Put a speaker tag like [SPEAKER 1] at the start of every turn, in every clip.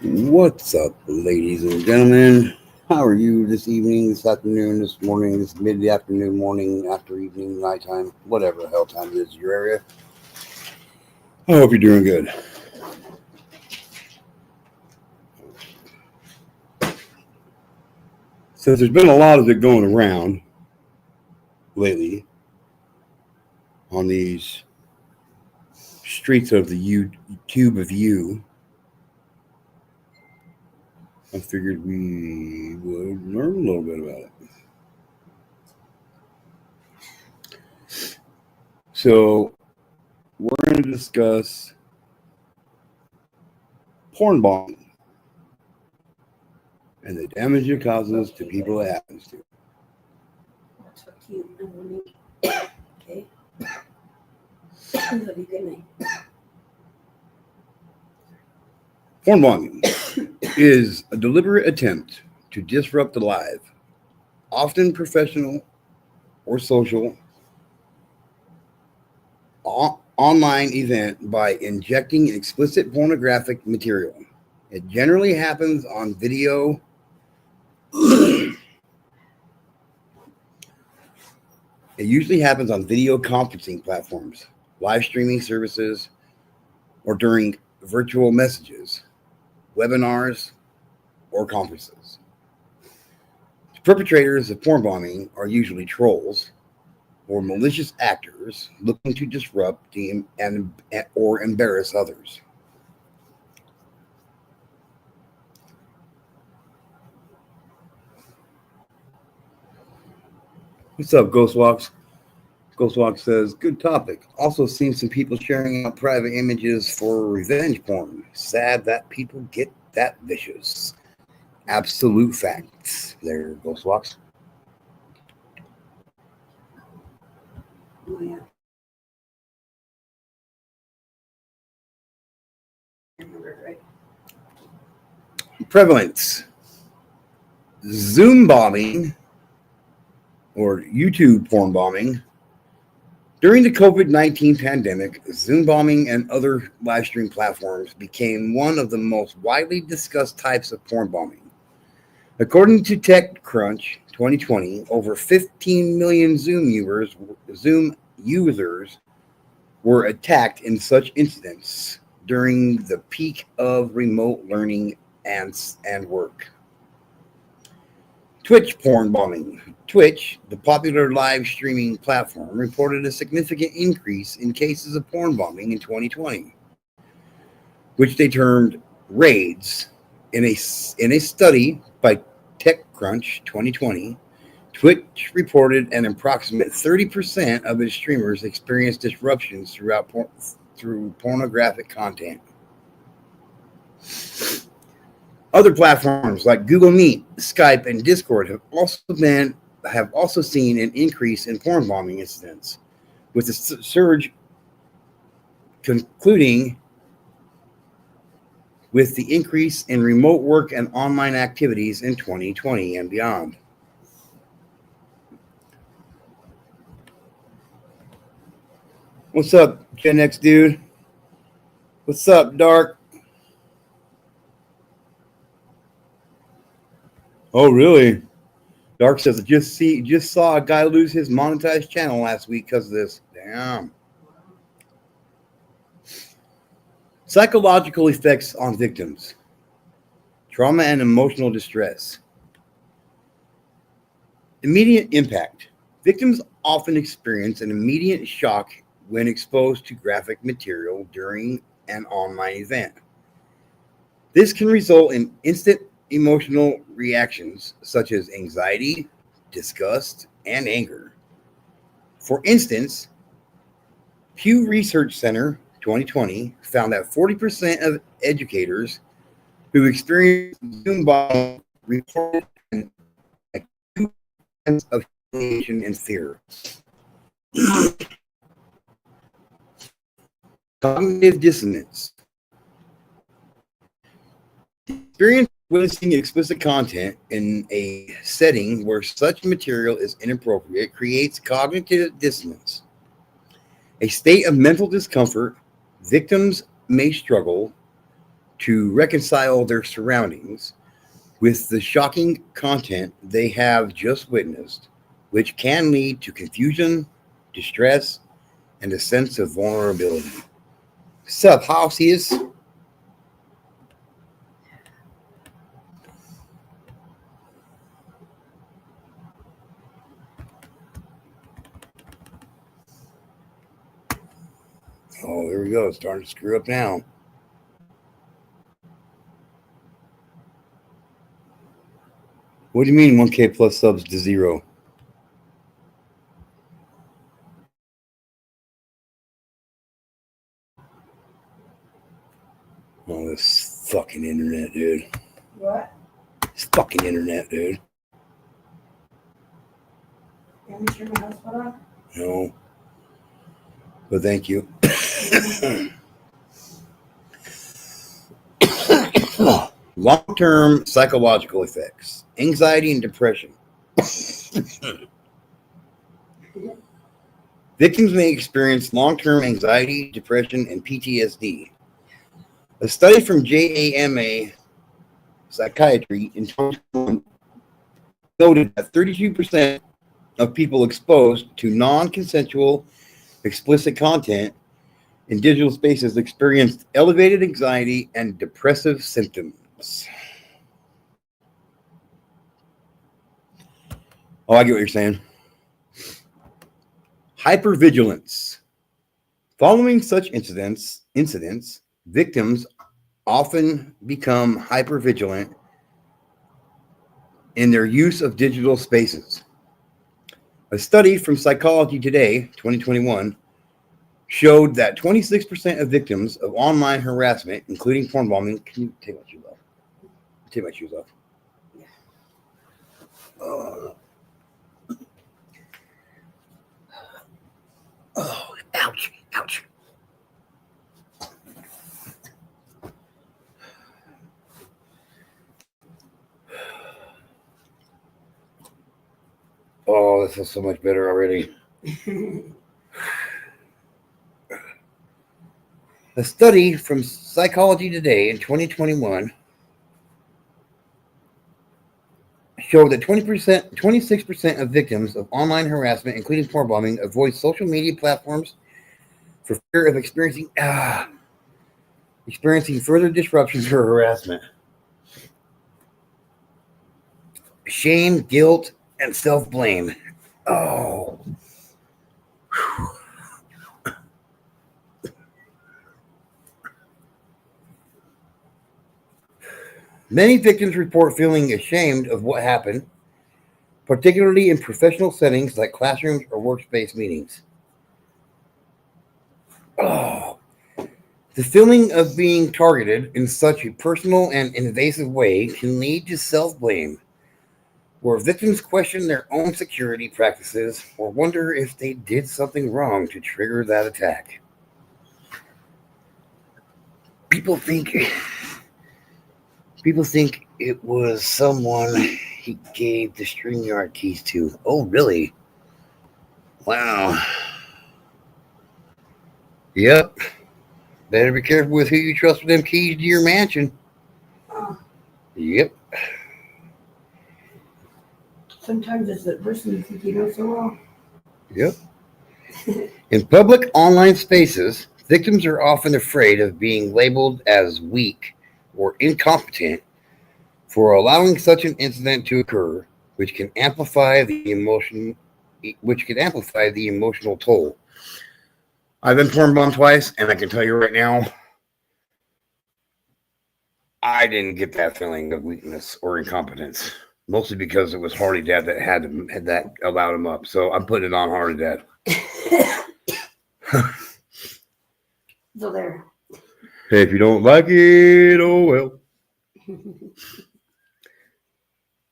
[SPEAKER 1] What's up, ladies and gentlemen? How are you this evening, this afternoon, this morning, this mid-afternoon, morning, after evening, nighttime, whatever the hell time it is in your area? I hope you're doing good. So there's been a lot of it going around lately on these streets of the Cube of You. I figured we would learn a little bit about it. So we're going to discuss porn bombing and the damage it causes to people it happens to.
[SPEAKER 2] That's what cute. Okay. Have a good night.
[SPEAKER 1] Porn bombing is a deliberate attempt to disrupt the live, often professional or social, online event by injecting explicit pornographic material. It generally happens on video. It usually happens on video conferencing platforms, live streaming services, or during virtual messages, webinars, or conferences. The perpetrators of porn bombing are usually trolls or malicious actors looking to disrupt or embarrass others. What's up, Ghostwalks? Ghostwalk says, good topic. Also seen some people sharing out private images for revenge porn. Sad that people get that vicious. Absolute facts there, Ghostwalks.
[SPEAKER 2] Oh, yeah. I remember it right.
[SPEAKER 1] Prevalence. Zoom bombing or YouTube porn bombing. During the COVID-19 pandemic, Zoom bombing and other live stream platforms became one of the most widely discussed types of porn bombing. According to TechCrunch 2020, over 15 million Zoom users were attacked in such incidents during the peak of remote learning and work. Twitch porn bombing. Twitch, the popular live streaming platform, reported a significant increase in cases of porn bombing in 2020, which they termed raids. In a study by TechCrunch 2020, Twitch reported an approximate 30% of its streamers experienced disruptions through pornographic content. Other platforms like Google Meet, Skype, and Discord have also seen an increase in porn bombing incidents, with the surge concluding with the increase in remote work and online activities in 2020 and beyond. What's up, Gen X dude? What's up, Dark? Oh, really? Dark says, just saw a guy lose his monetized channel last week because of this. Damn. Psychological effects on victims. Trauma and emotional distress. Immediate impact. Victims often experience an immediate shock when exposed to graphic material during an online event. This can result in instant emotional reactions such as anxiety, disgust, and anger. For instance, Pew Research Center 2020 found that 40% of educators who experienced Zoom bombing reported a sense of humiliation and fear. Cognitive dissonance. Experience witnessing explicit content in a setting where such material is inappropriate creates cognitive dissonance. A state of mental discomfort, victims may struggle to reconcile their surroundings with the shocking content they have just witnessed, which can lead to confusion, distress, and a sense of vulnerability. Sup, houses? Oh, there we go. It's starting to screw up now. What do you mean 1K plus subs to 0? Oh, this fucking internet, dude.
[SPEAKER 2] What?
[SPEAKER 1] This fucking internet, dude.
[SPEAKER 2] Let me turn my hotspot on.
[SPEAKER 1] No. But thank you. Long-term psychological effects. Anxiety and depression. Victims may experience long-term anxiety, depression, and PTSD. A study from JAMA Psychiatry in 2021 noted that 32% of people exposed to non-consensual explicit content in digital spaces experienced elevated anxiety and depressive symptoms. Oh, I get what you're saying. Hypervigilance. Following such incidents, victims often become hypervigilant in their use of digital spaces. A study from Psychology Today, 2021, showed that 26% of victims of online harassment, including porn bombing, can you take my shoes off? Take my shoes off. Oh, ouch, ouch. Oh, this is so much better already. A study from Psychology Today in 2021 showed that 26% of victims of online harassment, including porn bombing, avoid social media platforms for fear of experiencing further disruptions or harassment. Shame, guilt, and self-blame. Oh. Many victims report feeling ashamed of what happened, particularly in professional settings like classrooms or workspace meetings. Oh. The feeling of being targeted in such a personal and invasive way can lead to self-blame, where victims question their own security practices or wonder if they did something wrong to trigger that attack. People think it was someone he gave the StreamYard keys to. Oh, really? Wow. Yep. Better be careful with who you trust with them keys to your mansion. Yep.
[SPEAKER 2] Sometimes it's that person you think you know so well.
[SPEAKER 1] Yep. In public online spaces, victims are often afraid of being labeled as weak or incompetent for allowing such an incident to occur, which can amplify the emotional toll. I've been porn bombed twice, and I can tell you right now, I didn't get that feeling of weakness or incompetence. Mostly because it was Hardy Dad that had that allowed him up. So I'm putting it on Hardy Dad.
[SPEAKER 2] So there.
[SPEAKER 1] Hey, if you don't like it, oh well.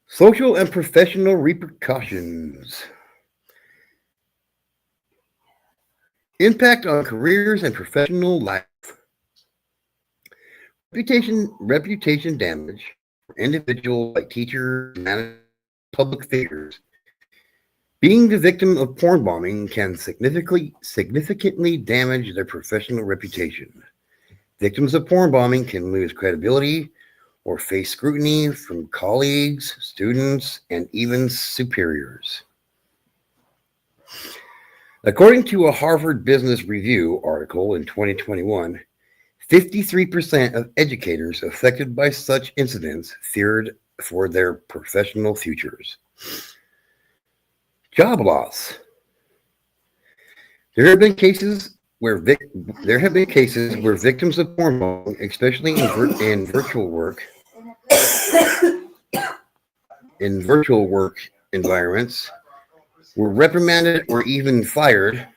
[SPEAKER 1] Social and professional repercussions. Impact on careers and professional life. Reputation damage for individuals like teachers, managers, public figures Being the victim of porn bombing can significantly damage their professional reputation. Victims of porn bombing can lose credibility or face scrutiny from colleagues, students, and even superiors. According to a Harvard Business Review article in 2021, 53% of educators affected by such incidents feared for their professional futures. Job loss. There have been cases where victims of porn bombing, especially in virtual work environments, were reprimanded or even fired.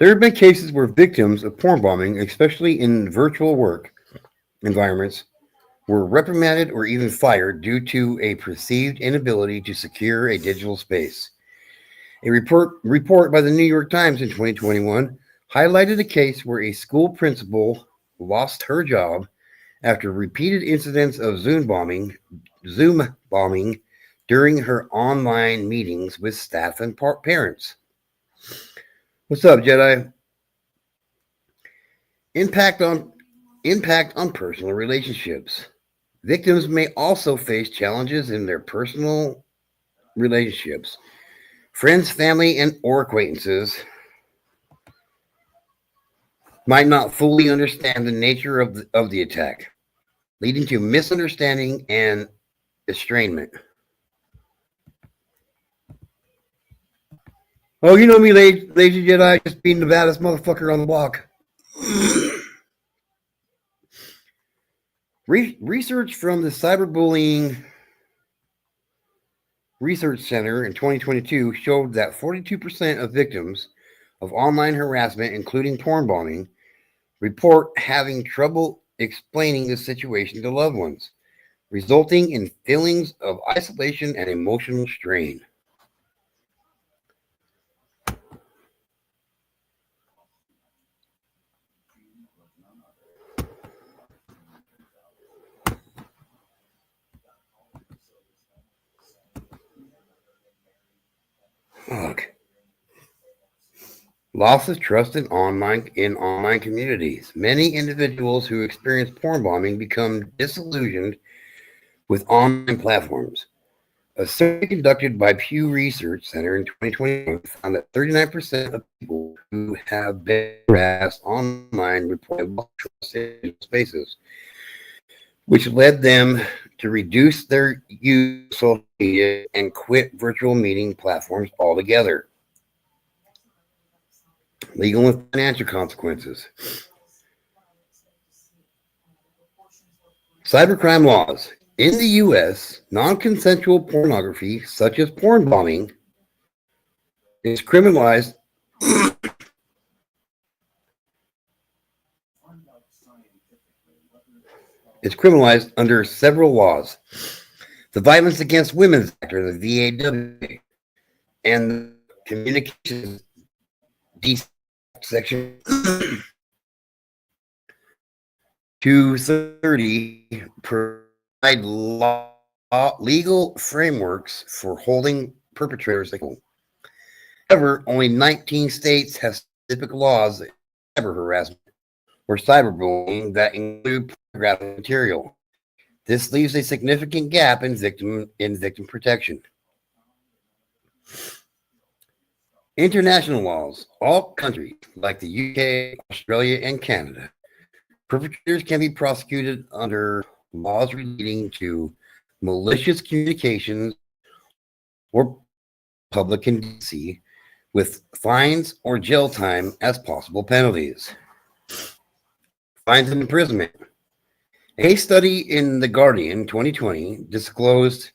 [SPEAKER 1] There have been cases where victims of porn bombing, especially in virtual work environments, were reprimanded or even fired due to a perceived inability to secure a digital space. A report by the New York Times in 2021 highlighted a case where a school principal lost her job after repeated incidents of Zoom bombing during her online meetings with staff and parents. What's up, Jedi? Impact on personal relationships. Victims may also face challenges in their personal relationships. Friends, family, or acquaintances might not fully understand the nature of the attack, leading to misunderstanding and estrangement. Oh, you know me, lazy Jedi, just being the baddest motherfucker on the block. Research from the Cyberbullying Research Center in 2022 showed that 42% of victims of online harassment, including porn bombing, report having trouble explaining the situation to loved ones, resulting in feelings of isolation and emotional strain. Fuck. Loss of trust in online communities. Many individuals who experience porn bombing become disillusioned with online platforms. A survey conducted by Pew Research Center in 2021 found that 39% of people who have been harassed online reported lost trust in spaces, which led them to reduce their use of social media and quit virtual meeting platforms altogether. Legal and financial consequences. Cybercrime laws. In the U.S., non-consensual pornography, such as porn bombing, is criminalized. It's criminalized under several laws. The Violence Against Women Act, or the VAW, and the Communications Section 230 provide legal frameworks for holding perpetrators accountable. However, only 19 states have specific laws that cyber harassment or cyberbullying that include pornographic material. This leaves a significant gap in victim protection. International laws. All countries, like the UK, Australia, and Canada, perpetrators can be prosecuted under laws relating to malicious communications or public indecency, with fines or jail time as possible penalties. Fines and imprisonment. A study in The Guardian 2020 disclosed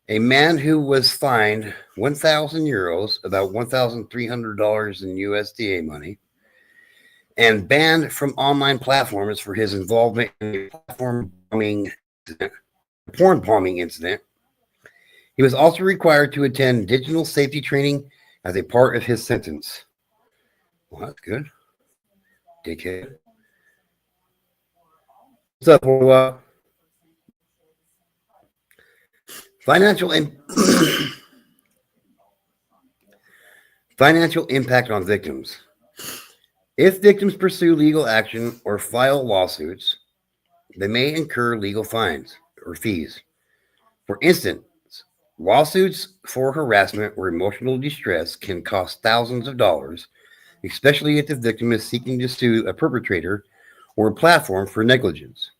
[SPEAKER 1] a man who was fined 1,000 euros, about $1,300 in USDA money, and banned from online platforms for his involvement in a porn bombing incident. He was also required to attend digital safety training as a part of his sentence. Well, that's good. dickhead. What's up, Orwa? Financial impact on victims. If victims pursue legal action or file lawsuits, they may incur legal fines or fees. For instance, lawsuits for harassment or emotional distress can cost thousands of dollars, especially if the victim is seeking to sue a perpetrator or a platform for negligence.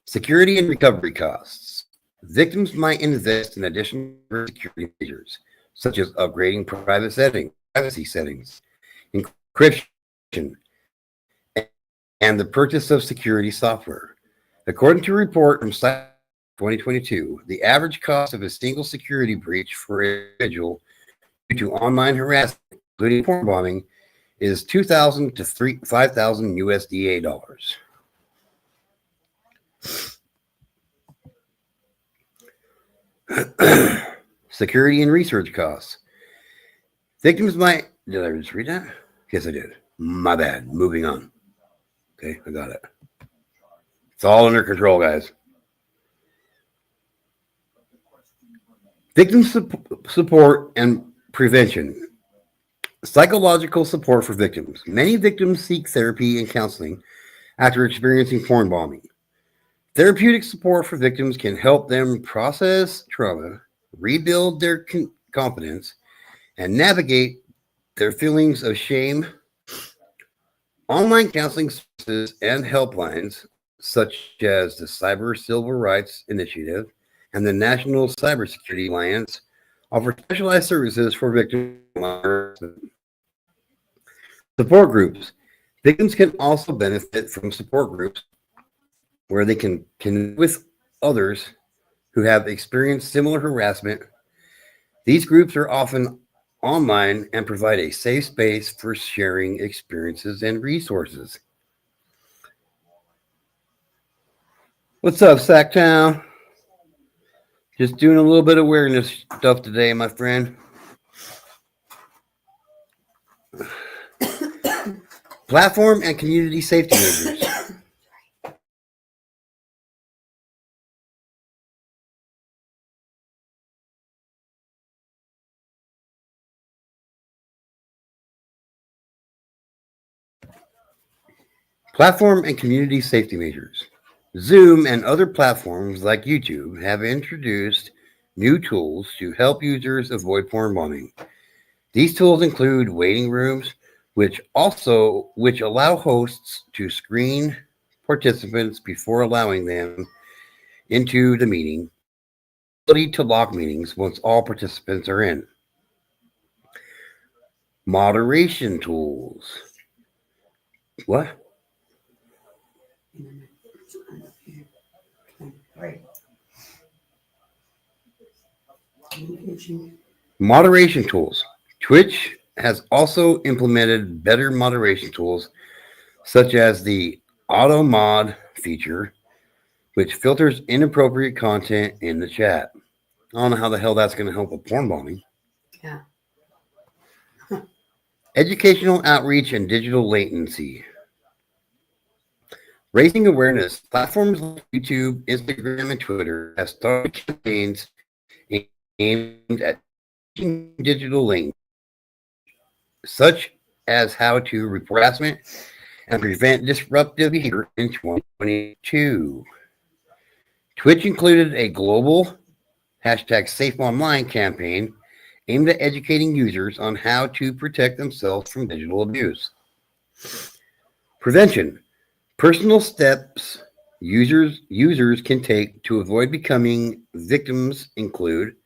[SPEAKER 1] Security and recovery costs. Victims might invest in additional security measures, such as upgrading privacy settings, encryption, and the purchase of security software. According to a report from 2022, the average cost of a single security breach for an individual due to online harassment, including porn bombing, is $2,000 to $5,000 USDA dollars. Security and research costs. Victims might. Did I just read that? Yes, I did. My bad. Moving on. Okay, I got it. It's all under control, guys. Victim support and prevention. Psychological support for victims. Many victims seek therapy and counseling after experiencing porn bombing. Therapeutic support for victims can help them process trauma, rebuild their confidence, and navigate their feelings of shame. Online counseling services and helplines, such as the Cyber Civil Rights Initiative and the National Cybersecurity Alliance, offer specialized services for victims. Support groups. Victims can also benefit from support groups where they can connect with others who have experienced similar harassment. These groups are often online and provide a safe space for sharing experiences and resources. What's up, Sacktown? Just doing a little bit of awareness stuff today, my friend. Platform and community safety measures. Platform and community safety measures. Zoom and other platforms like YouTube have introduced new tools to help users avoid porn bombing. These tools include waiting rooms, which allow hosts to screen participants before allowing them into the meeting, ability to lock meetings once all participants are in. Moderation tools. What?
[SPEAKER 2] Right.
[SPEAKER 1] Moderation tools. Twitch has also implemented better moderation tools, such as the auto mod feature, which filters inappropriate content in the chat. I don't know how the hell that's going to help with porn bombing.
[SPEAKER 2] Yeah.
[SPEAKER 1] Educational outreach and digital latency. Raising awareness. Platforms like YouTube, Instagram, and Twitter have started campaigns aimed at teaching digital latency, such as how to report harassment and prevent disruptive behavior in 2022. Twitch included a global #SafeOnline campaign aimed at educating users on how to protect themselves from digital abuse. Prevention. Personal steps users can take to avoid becoming victims include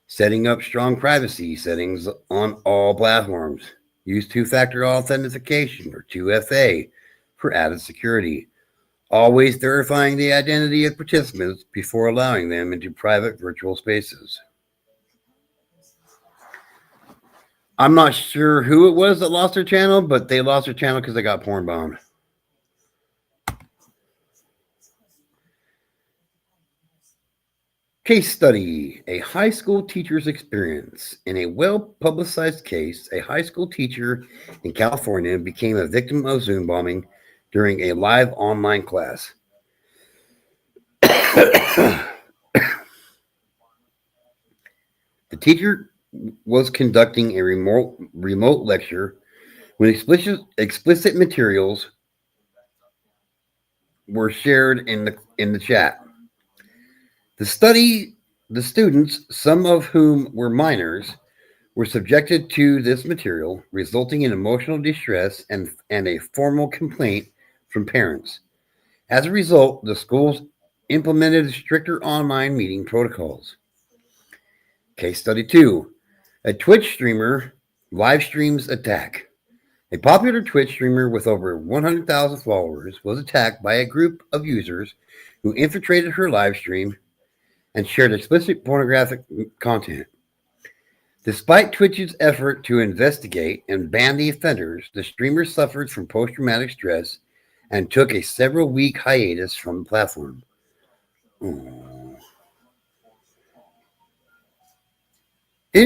[SPEAKER 1] setting up strong privacy settings on all platforms. Use two-factor authentication or 2FA for added security. Always verifying the identity of participants before allowing them into private virtual spaces. I'm not sure who it was that lost their channel, but they lost their channel because they got porn bombed. Case study, a high school teacher's experience. In a well-publicized case, a high school teacher in California became a victim of Zoom bombing during a live online class. The teacher was conducting a remote lecture when explicit materials were shared in the chat. The students, some of whom were minors, were subjected to this material, resulting in emotional distress and a formal complaint from parents. As a result, the schools implemented stricter online meeting protocols. Case study 2. A Twitch streamer live streams attack. A popular Twitch streamer with over 100,000 followers was attacked by a group of users who infiltrated her live stream and shared explicit pornographic content. Despite Twitch's effort to investigate and ban the offenders, the streamer suffered from post-traumatic stress and took a several-week hiatus from the platform. In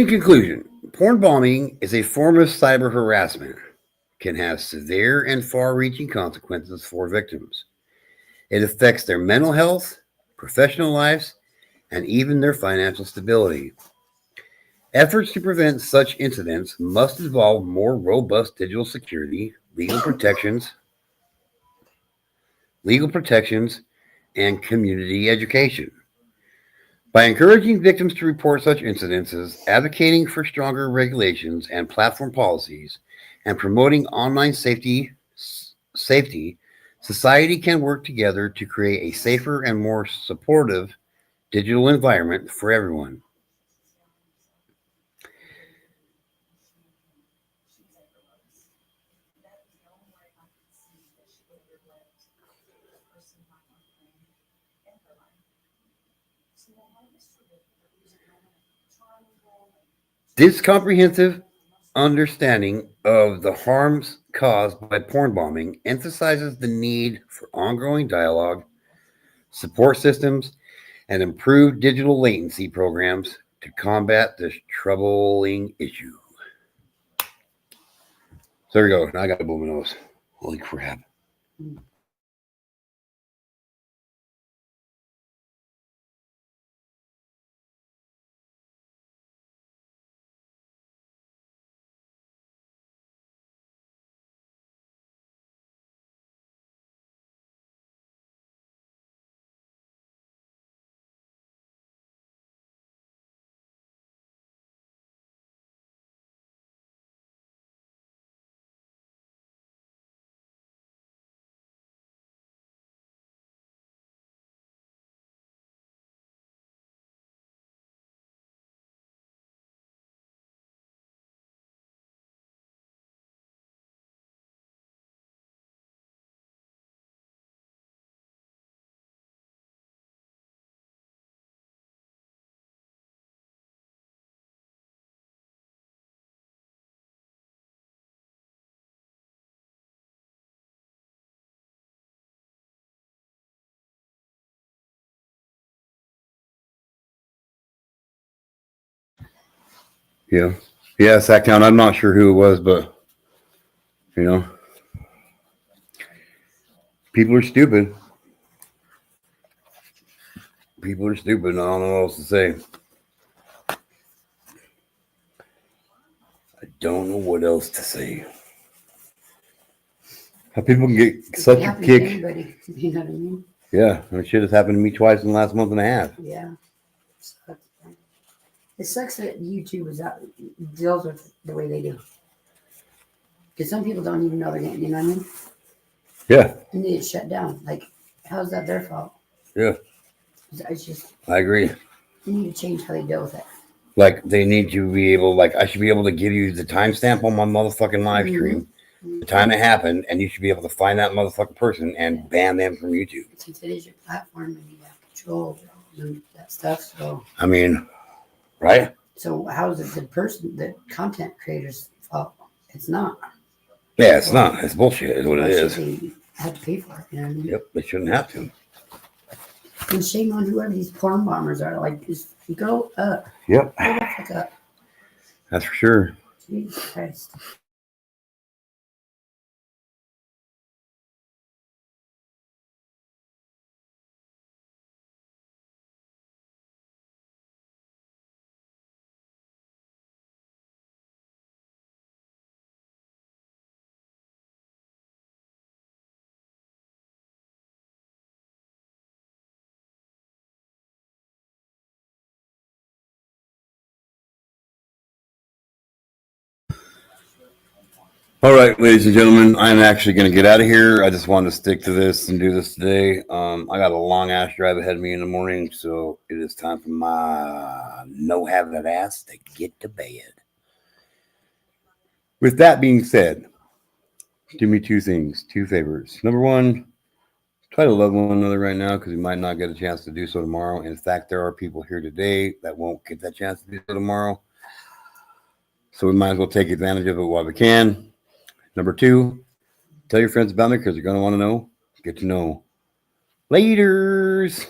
[SPEAKER 1] conclusion, porn bombing is a form of cyber harassment. It can have severe and far-reaching consequences for victims. It affects their mental health, professional lives, and even their financial stability. Efforts to prevent such incidents must involve more robust digital security, legal protections, and community education. By encouraging victims to report such incidences, advocating for stronger regulations and platform policies, and promoting online safety, society can work together to create a safer and more supportive digital environment for everyone. This comprehensive understanding of the harms caused by porn bombing emphasizes the need for ongoing dialogue, support systems, and improved digital latency programs to combat this troubling issue. So there we go. Now I got to blow my nose. Holy crap. Yeah. Yeah, Sacktown. I'm not sure who it was, but, you know, people are stupid. People are stupid. I don't know what else to say. I don't know what else to say. How people can get such a kick.
[SPEAKER 2] Anybody, you know what I mean?
[SPEAKER 1] Yeah, that shit has happened to me twice in the last month and a half.
[SPEAKER 2] Yeah. It sucks that YouTube deals with the way they do. Because some people don't even know they're getting, you know what I mean?
[SPEAKER 1] Yeah.
[SPEAKER 2] And they get shut down. Like, how's that their fault?
[SPEAKER 1] Yeah.
[SPEAKER 2] It's just,
[SPEAKER 1] I agree.
[SPEAKER 2] they need to change how they deal with it.
[SPEAKER 1] Like, they need to be able, like, I should be able to give you the timestamp on my motherfucking live stream, the time it happened, and you should be able to find that motherfucking person and ban them from YouTube.
[SPEAKER 2] Since it is your platform and you have control and that stuff, so.
[SPEAKER 1] I mean, right?
[SPEAKER 2] So how is it the content creator's fault? It's not.
[SPEAKER 1] Yeah, it's not. It's bullshit is what it
[SPEAKER 2] Why
[SPEAKER 1] is.
[SPEAKER 2] should they have to pay for it? You know what I mean?
[SPEAKER 1] Yep, they shouldn't have to.
[SPEAKER 2] And shame on whoever these porn bombers are. Like, just go up.
[SPEAKER 1] Yep,
[SPEAKER 2] Go the fuck up.
[SPEAKER 1] that's for sure.
[SPEAKER 2] Jesus Christ.
[SPEAKER 1] All right, ladies and gentlemen, I'm actually going to get out of here. I just wanted to stick to this and do this today. I got a long ass drive ahead of me in the morning, so it is time for my no having that ass to get to bed. With that being said, do me two things, two favors. Number one, try to love one another right now because we might not get a chance to do so tomorrow. In fact, there are people here today that won't get that chance to do so tomorrow. So we might as well take advantage of it while we can. Number two, tell your friends about me because they're going to want to know. Get to know. Laters.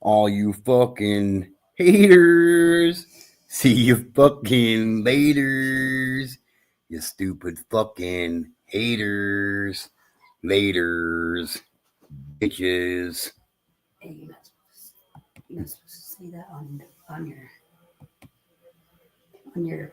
[SPEAKER 1] All you fucking haters. See you fucking laters. You stupid fucking haters. Laters. Bitches.
[SPEAKER 2] Hey, you're not supposed to say that on your